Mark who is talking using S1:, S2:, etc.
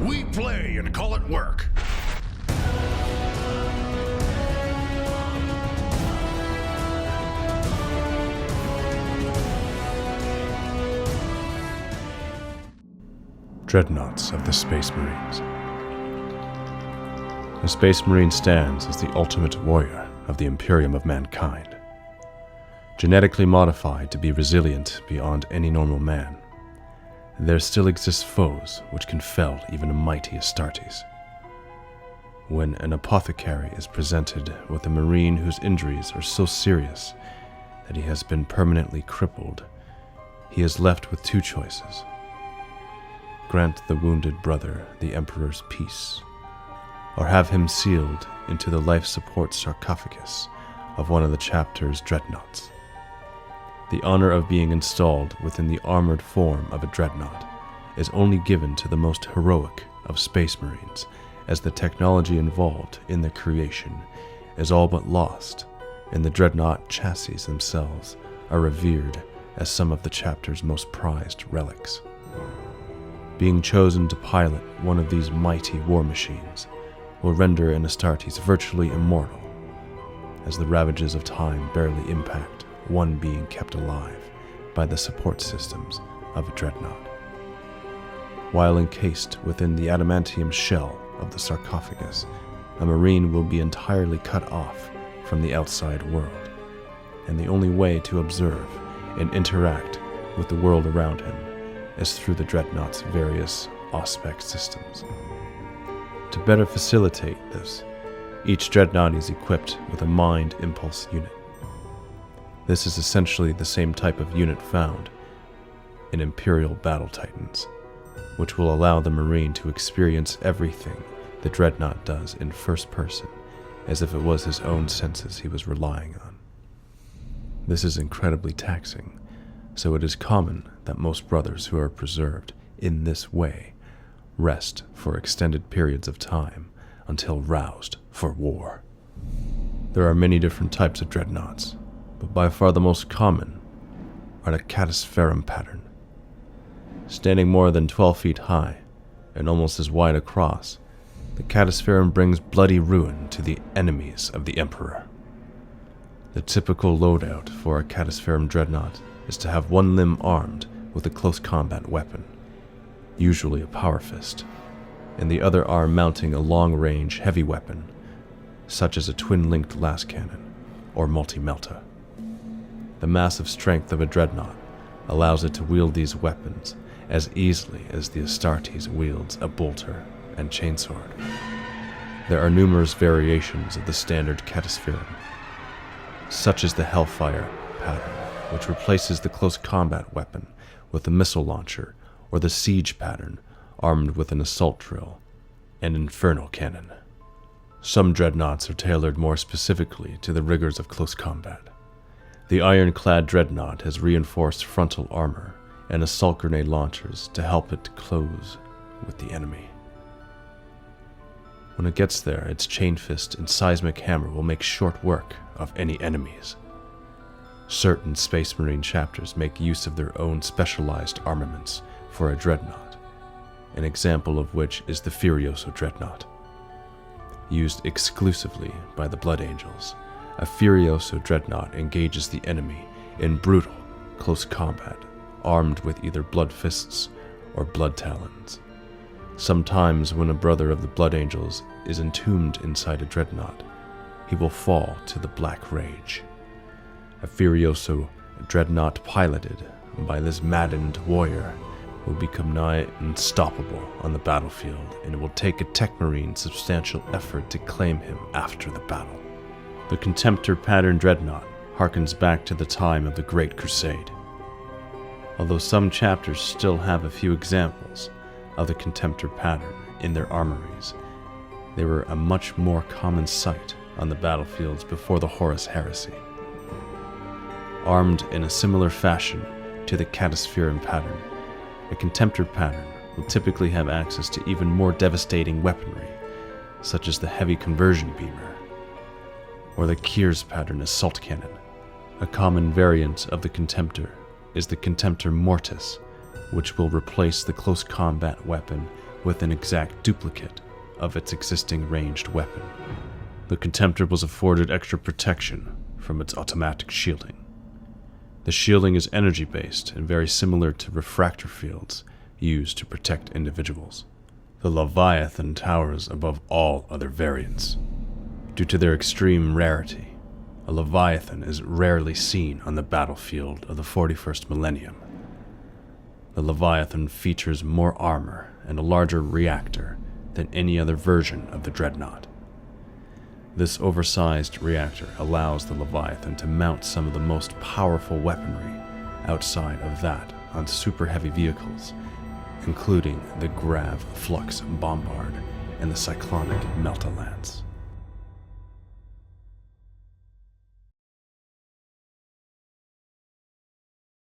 S1: We play and call it work.
S2: Dreadnoughts of the Space Marines. The Space Marine stands as the ultimate warrior of the Imperium of mankind. Genetically modified to be resilient beyond any normal man, there still exist foes which can fell even a mighty Astartes. When an apothecary is presented with a Marine whose injuries are so serious that he has been permanently crippled, he is left with two choices. Grant the wounded brother the Emperor's peace, or have him sealed into the life support sarcophagus of one of the chapter's Dreadnoughts. The honor of being installed within the armored form of a Dreadnought is only given to the most heroic of Space Marines, as the technology involved in their creation is all but lost, and the Dreadnought chassis themselves are revered as some of the chapter's most prized relics. Being chosen to pilot one of these mighty war machines will render an Astartes virtually immortal, as the ravages of time barely impact one being kept alive by the support systems of a Dreadnought. While encased within the adamantium shell of the sarcophagus, a Marine will be entirely cut off from the outside world, and the only way to observe and interact with the world around him is through the Dreadnought's various Auspex systems. To better facilitate this, each Dreadnought is equipped with a Mind Impulse unit. This is essentially the same type of unit found in Imperial Battle Titans, which will allow the Marine to experience everything the Dreadnought does in first person, as if it was his own senses he was relying on. This is incredibly taxing, so it is common that most brothers who are preserved in this way rest for extended periods of time until roused for war. There are many different types of Dreadnoughts, but by far the most common are the Catapherum pattern. Standing more than 12 feet high and almost as wide across, the Catapherum brings bloody ruin to the enemies of the Emperor. The typical loadout for a Catapherum Dreadnought is to have one limb armed with a close combat weapon, usually a power fist, and the other arm mounting a long-range heavy weapon, such as a twin-linked las cannon or multi-melta. The massive strength of a Dreadnought allows it to wield these weapons as easily as the Astartes wields a bolter and chainsword. There are numerous variations of the standard Catapherum, such as the Hellfire pattern, which replaces the close combat weapon with a missile launcher, or the Siege pattern, armed with an assault drill and infernal cannon. Some Dreadnoughts are tailored more specifically to the rigors of close combat. The ironclad Dreadnought has reinforced frontal armor and assault grenade launchers to help it close with the enemy. When it gets there, its chain fist and seismic hammer will make short work of any enemies. Certain Space Marine chapters make use of their own specialized armaments for a Dreadnought, an example of which is the Furioso Dreadnought. Used exclusively by the Blood Angels, a Furioso Dreadnought engages the enemy in brutal, close combat, armed with either blood fists or blood talons. Sometimes when a brother of the Blood Angels is entombed inside a Dreadnought, he will fall to the Black Rage. A Furioso Dreadnought piloted by this maddened warrior will become nigh unstoppable on the battlefield, and it will take a Tech Marine substantial effort to claim him after the battle. The Contemptor pattern Dreadnought harkens back to the time of the Great Crusade. Although some chapters still have a few examples of the Contemptor pattern in their armories, they were a much more common sight on the battlefields before the Horus Heresy. Armed in a similar fashion to the Catapherum pattern, a Contemptor pattern will typically have access to even more devastating weaponry, such as the heavy conversion beamer, or the Kier's pattern assault cannon. A common variant of the Contemptor is the Contemptor Mortis, which will replace the close combat weapon with an exact duplicate of its existing ranged weapon. The Contemptor was afforded extra protection from its automatic shielding. The shielding is energy-based and very similar to refractor fields used to protect individuals. The Leviathan towers above all other variants. Due to their extreme rarity, a Leviathan is rarely seen on the battlefield of the 41st millennium. The Leviathan features more armor and a larger reactor than any other version of the Dreadnought. This oversized reactor allows the Leviathan to mount some of the most powerful weaponry outside of that on super heavy vehicles, including the Grav Flux Bombard and the Cyclonic Melta Lance.